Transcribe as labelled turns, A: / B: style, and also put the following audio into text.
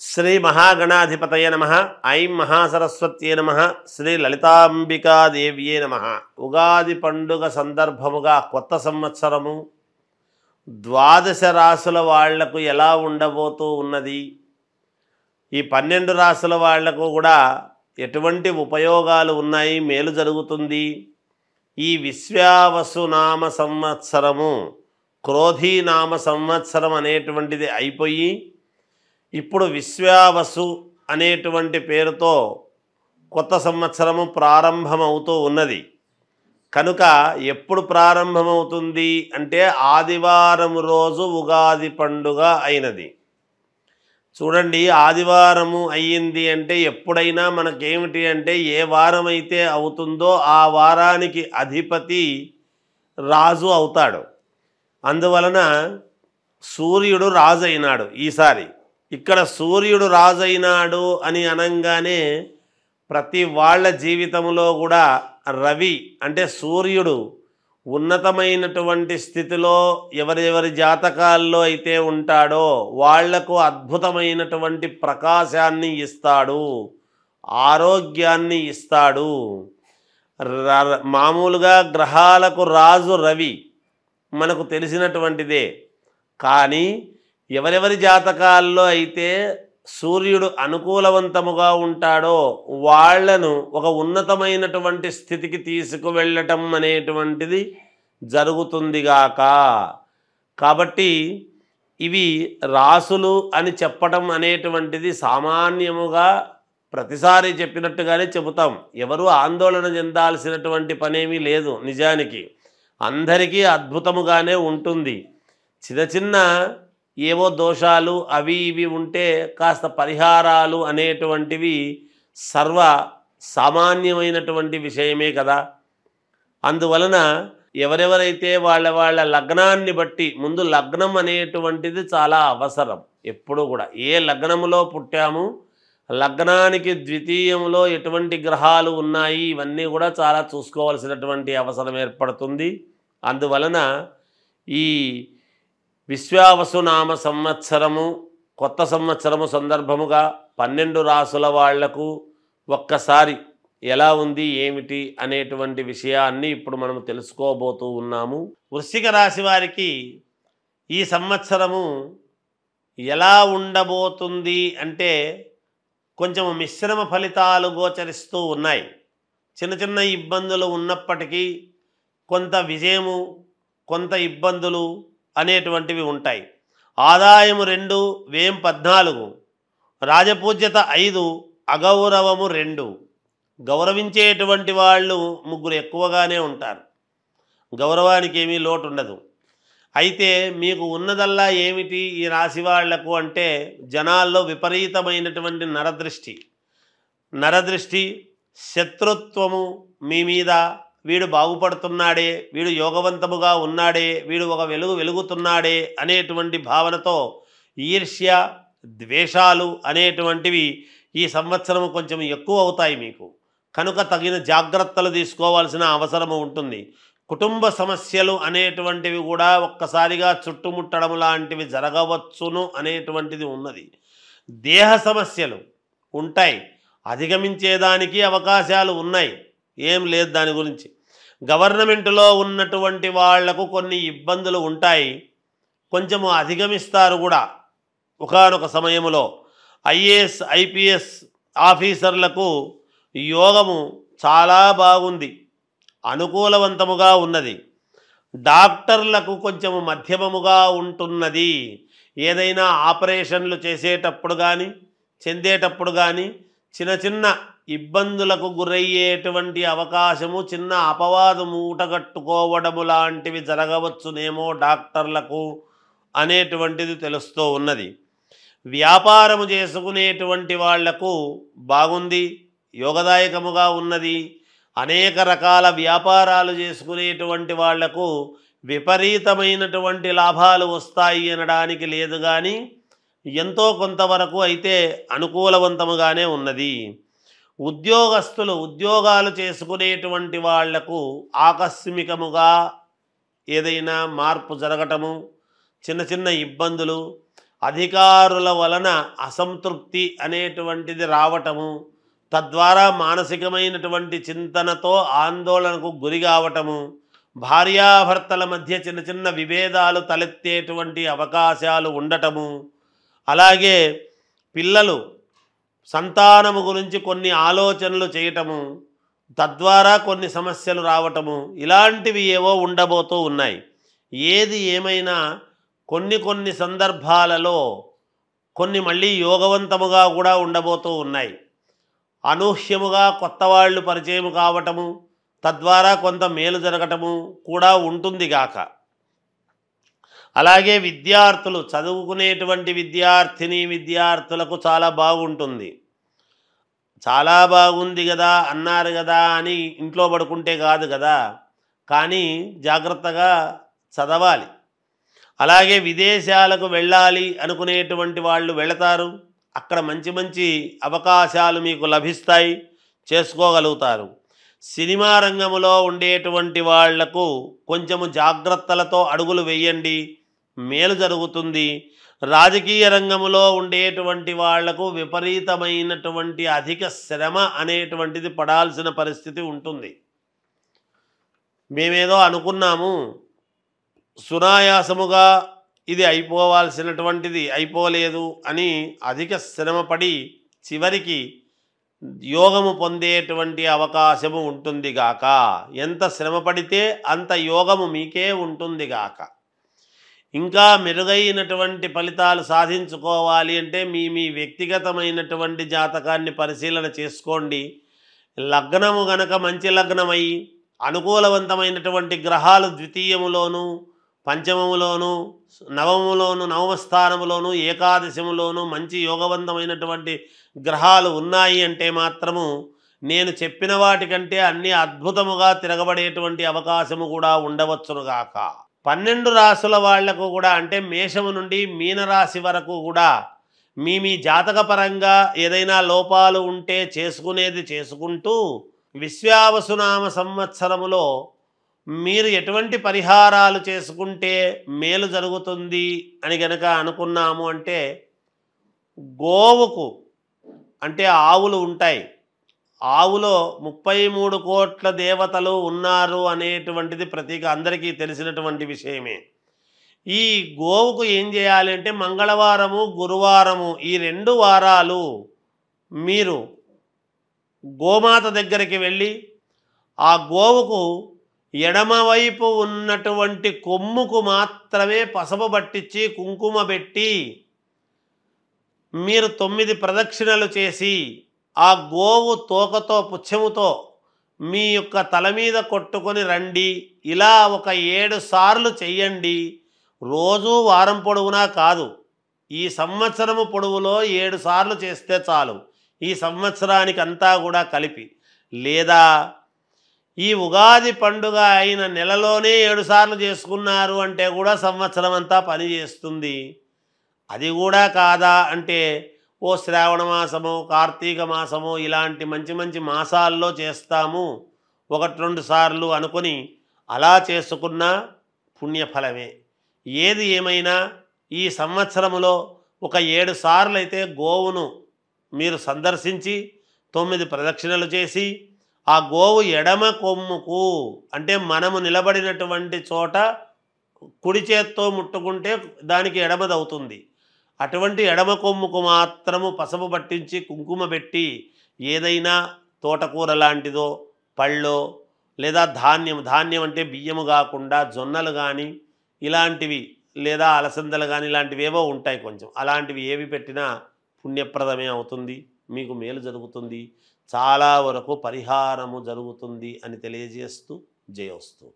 A: శ్రీ మహాగణాధిపతయ నమః. ఐం మహాసరస్వత్యే నమః. శ్రీ లలితాంబికాదేవ్యే నమః. ఉగాది పండుగ సందర్భముగా కొత్త సంవత్సరము ద్వాదశ రాశుల వాళ్లకు ఎలా ఉండబోతూ ఉన్నది, ఈ 12 రాశుల వాళ్లకు కూడా ఎటువంటి ఉపయోగాలు ఉన్నాయి, మేలు జరుగుతుంది. ఈ విశ్వావసు నామ సంవత్సరము క్రోధీనామ సంవత్సరం అనేటువంటిది అయిపోయి ఇప్పుడు విశ్వావసు అనేటువంటి పేరుతో కొత్త సంవత్సరము ప్రారంభమవుతూ ఉన్నది. కనుక ఎప్పుడు ప్రారంభమవుతుంది అంటే ఆదివారం రోజు ఉగాది పండుగ అయినది. చూడండి, ఆదివారము అయ్యింది అంటే ఎప్పుడైనా మనకేమిటి అంటే ఏ వారం అయితే అవుతుందో ఆ వారానికి అధిపతి రాజు అవుతాడు. అందువలన సూర్యుడు రాజు అయినాడు ఈసారి. ఇక్కడ సూర్యుడు రాజైనాడు అని అనంగానే ప్రతి వాళ్ళ జీవితంలో కూడా రవి అంటే సూర్యుడు ఉన్నతమైనటువంటి స్థితిలో ఎవరెవరి జాతకాల్లో అయితే ఉంటాడో వాళ్లకు అద్భుతమైనటువంటి ప్రకాశాన్ని ఇస్తాడు, ఆరోగ్యాన్ని ఇస్తాడు. మామూలుగా గ్రహాలకు రాజు రవి మనకు తెలిసినటువంటిదే. కానీ ఎవరెవరి జాతకాల్లో అయితే సూర్యుడు అనుకూలవంతముగా ఉంటాడో వాళ్లను ఒక ఉన్నతమైనటువంటి స్థితికి తీసుకువెళ్ళటం అనేటువంటిది జరుగుతుందిగాక. కాబట్టి ఇవి రాసులు అని చెప్పటం అనేటువంటిది సామాన్యముగా ప్రతిసారి చెప్పినట్టుగానే చెబుతాం. ఎవరు ఆందోళన చెందాల్సినటువంటి పనేమీ లేదు. నిజానికి అందరికీ అద్భుతముగానే ఉంటుంది. చిన్న చిన్న ఏవో దోషాలు అవి ఇవి ఉంటే కాస్త పరిహారాలు అనేటువంటివి సర్వ సామాన్యమైనటువంటి విషయమే కదా. అందువలన ఎవరెవరైతే వాళ్ళ లగ్నాన్ని బట్టి, ముందు లగ్నం అనేటువంటిది చాలా అవసరం. ఎప్పుడు కూడా ఏ లగ్నములో పుట్టాము, లగ్నానికి ద్వితీయంలో ఎటువంటి గ్రహాలు ఉన్నాయి, ఇవన్నీ కూడా చాలా చూసుకోవాల్సినటువంటి అవసరం ఏర్పడుతుంది. అందువలన ఈ విశ్వావసు నామ సంవత్సరము కొత్త సంవత్సరము సందర్భముగా 12 రాసుల వాళ్లకు ఒక్కసారి ఎలా ఉంది ఏమిటి అనేటువంటి విషయాన్ని ఇప్పుడు మనం తెలుసుకోబోతూ ఉన్నాము. వృశ్చిక రాశి వారికి ఈ సంవత్సరము ఎలా ఉండబోతుంది అంటే కొంచెం మిశ్రమ ఫలితాలు గోచరిస్తూ ఉన్నాయి. చిన్న చిన్న ఇబ్బందులు ఉన్నప్పటికీ కొంత విజయము, కొంత ఇబ్బందులు అనేటువంటివి ఉంటాయి. ఆదాయము 2, వ్యయం 14, రాజపూజ్యత 5, అగౌరవము 2. గౌరవించేటువంటి వాళ్ళు 3 ఎక్కువగానే ఉంటారు. గౌరవానికి ఏమీ లోటు ఉండదు. అయితే మీకు ఉన్నదల్లా ఏమిటి ఈ రాశి వాళ్లకు అంటే జనాల్లో విపరీతమైనటువంటి నరదృష్టి, శత్రుత్వము మీ మీద. వీడు బాగుపడుతున్నాడే, వీడు యోగవంతముగా ఉన్నాడే, వీడు ఒక వెలుగుతున్నాడే అనేటువంటి భావనతో ఈర్ష్య, ద్వేషాలు అనేటువంటివి ఈ సంవత్సరం కొంచెం ఎక్కువ అవుతాయి మీకు. కనుక తగిన జాగ్రత్తలు తీసుకోవాల్సిన అవసరము ఉంటుంది. కుటుంబ సమస్యలు అనేటువంటివి కూడా ఒక్కసారిగా చుట్టుముట్టడం లాంటివి జరగవచ్చును అనేటువంటిది ఉన్నది. దేహ సమస్యలు ఉంటాయి, అధిగమించేదానికి అవకాశాలు ఉన్నాయి, ఏం లేదు దాని గురించి. గవర్నమెంట్లో ఉన్నటువంటి వాళ్లకు కొన్ని ఇబ్బందులు ఉంటాయి, కొంచెము అధిగమిస్తారు కూడా ఒకానొక సమయంలో. ఐఏఎస్ ఐపీఎస్ ఆఫీసర్లకు యోగము చాలా బాగుంది, అనుకూలవంతముగా ఉన్నది. డాక్టర్లకు కొంచెము మధ్యమముగా ఉంటున్నది. ఏదైనా ఆపరేషన్లు చేసేటప్పుడు కానీ చెందేటప్పుడు కానీ చిన్న చిన్న ఇబ్బందులకు గురయ్యేటువంటి అవకాశము, చిన్న అపవాదు మూటగట్టుకోవడము లాంటివి జరగవచ్చునేమో డాక్టర్లకు అనేటువంటిది తెలుస్తూ ఉన్నది. వ్యాపారము చేసుకునేటువంటి వాళ్లకు బాగుంది, యోగదాయకముగా ఉన్నది. అనేక రకాల వ్యాపారాలు చేసుకునేటువంటి వాళ్లకు విపరీతమైనటువంటి లాభాలు వస్తాయి అనడానికి లేదు, కానీ ఎంతో కొంతవరకు అయితే అనుకూలవంతముగానే ఉన్నది. ఉద్యోగస్తులు ఉద్యోగాలు చేసుకునేటువంటి వాళ్లకు ఆకస్మికముగా ఏదైనా మార్పు జరగటము, చిన్న చిన్న ఇబ్బందులు, అధికారుల వలన అసంతృప్తి అనేటువంటిది రావటము, తద్వారా మానసికమైనటువంటి చింతనతో ఆందోళనకు గురి కావటము, భార్యాభర్తల మధ్య చిన్న చిన్న విభేదాలు తలెత్తేటువంటి అవకాశాలు ఉండటము, అలాగే పిల్లలు సంతానము గురించి కొన్ని ఆలోచనలు చేయటము, తద్వారా కొన్ని సమస్యలు రావటము, ఇలాంటివి ఏవో ఉండబోతూ ఉన్నాయి. ఏది ఏమైనా కొన్ని సందర్భాలలో కొన్ని మళ్ళీ యోగవంతముగా కూడా ఉండబోతూ ఉన్నాయి. అనూహ్యముగా కొత్త వాళ్ళు పరిచయం కావటము, తద్వారా కొంత మేలు జరగటము కూడా ఉంటుంది గాక. అలాగే విద్యార్థులు, చదువుకునేటువంటి విద్యార్థులకు చాలా బాగుంటుంది. చాలా బాగుంది కదా అన్నారు కదా అని ఇంట్లో పడుకుంటే కాదు కదా, కానీ జాగ్రత్తగా చదవాలి. అలాగే విదేశాలకు వెళ్ళాలి అనుకునేటువంటి వాళ్ళు వెళతారు. అక్కడ మంచి మంచి అవకాశాలు మీకు లభిస్తాయి, చేసుకోగలుగుతారు. సినిమా రంగంలో ఉండేటువంటి వాళ్లకు కొంచెము జాగ్రత్తలతో అడుగులు వేయండి, మేలు జరుగుతుంది. రాజకీయ రంగంలో ఉండేటువంటి వాళ్లకు విపరీతమైనటువంటి అధిక శ్రమ అనేటువంటిది పడాల్సిన పరిస్థితి ఉంటుంది. మేమేదో అనుకున్నాము, సునాయాసముగా ఇది అయిపోవాల్సినటువంటిది అయిపోలేదు అని అధిక శ్రమపడి చివరికి యోగము పొందేటువంటి అవకాశము ఉంటుంది గాక. ఎంత శ్రమపడితే అంత యోగము మీకే ఉంటుంది గాక. ఇంకా మెరుగైనటువంటి ఫలితాలు సాధించుకోవాలి అంటే మీ వ్యక్తిగతమైనటువంటి జాతకాన్ని పరిశీలన చేసుకోండి. లగ్నము గనక మంచి లగ్నమై అనుకూలవంతమైనటువంటి గ్రహాలు ద్వితీయములోను, పంచమములోను, నవములోను, నవమస్థానములోను, ఏకాదశములోను మంచి యోగవంతమైనటువంటి గ్రహాలు ఉన్నాయి అంటే మాత్రము నేను చెప్పిన వాటికంటే అన్ని అద్భుతముగా తిరగబడేటువంటి అవకాశము కూడా ఉండవచ్చునుగాక. 12 రాశుల వాళ్లకు కూడా, అంటే మేషము నుండి మీనరాశి వరకు కూడా మీ జాతకపరంగా ఏదైనా లోపాలు ఉంటే చేసుకునేది చేసుకుంటూ విశ్వావసునామ సంవత్సరములో మీరు ఎటువంటి పరిహారాలు చేసుకుంటే మేలు జరుగుతుంది అని గనక అనుకున్నాము అంటే, గోవుకు, అంటే ఆవులు ఉంటాయి, ఆవులో 33 కోట్ల దేవతలు ఉన్నారు అనేటువంటిది ప్రతీక అందరికీ తెలిసినటువంటి విషయమే. ఈ గోవుకు ఏం చేయాలి అంటే మంగళవారము, గురువారము ఈ 2 వారాలు మీరు గోమాత దగ్గరికి వెళ్ళి ఆ గోవుకు ఎడమవైపు ఉన్నటువంటి కొమ్ముకు మాత్రమే పసుపు పట్టించి కుంకుమ పెట్టి మీరు 9 ప్రదక్షిణలు చేసి ఆ గోవు తోకతో పుచ్చముతో మీ యొక్క తల మీద కొట్టుకొని రండి. ఇలా ఒక 7 సార్లు చెయ్యండి. రోజు వారం పొడవునా కాదు, ఈ సంవత్సరము పొడవులో 7 సార్లు చేస్తే చాలు, ఈ సంవత్సరానికి అంతా కూడా కలిపి. లేదా ఈ ఉగాది పండుగ అయిన నెలలోనే 7 సార్లు చేసుకున్నారు అంటే కూడా సంవత్సరం అంతా పని చేస్తుంది. అది కూడా కాదా అంటే ఓ శ్రావణ మాసము, కార్తీక మాసము ఇలాంటి మంచి మంచి మాసాల్లో చేస్తాము 1-2 సార్లు అనుకొని అలా చేసుకున్న పుణ్యఫలమే. ఏది ఏమైనా ఈ సంవత్సరములో ఒక 7 సార్లు అయితే గోవును మీరు సందర్శించి 9 ప్రదక్షిణలు చేసి ఆ గోవు ఎడమ కొమ్ముకు, అంటే మనము నిలబడినటువంటి చోట కుడి చేత్తో ముట్టుకుంటే దానికి ఎడమదవుతుంది, అటువంటి ఎడమ కొమ్ముకు మాత్రము పసుపు పట్టించి కుంకుమ పెట్టి ఏదైనా తోటకూర లాంటిదో, పళ్ళో, లేదా ధాన్యం అంటే బియ్యము కాకుండా జొన్నలు కానీ ఇలాంటివి, లేదా అలసందలు కానీ ఇలాంటివి ఏవో ఉంటాయి కొంచెం, అలాంటివి ఏవి పెట్టినా పుణ్యప్రదమే అవుతుంది, మీకు మేలు జరుగుతుంది, చాలా వరకు పరిహారము జరుగుతుంది అని తెలియజేస్తూ జయోస్తు.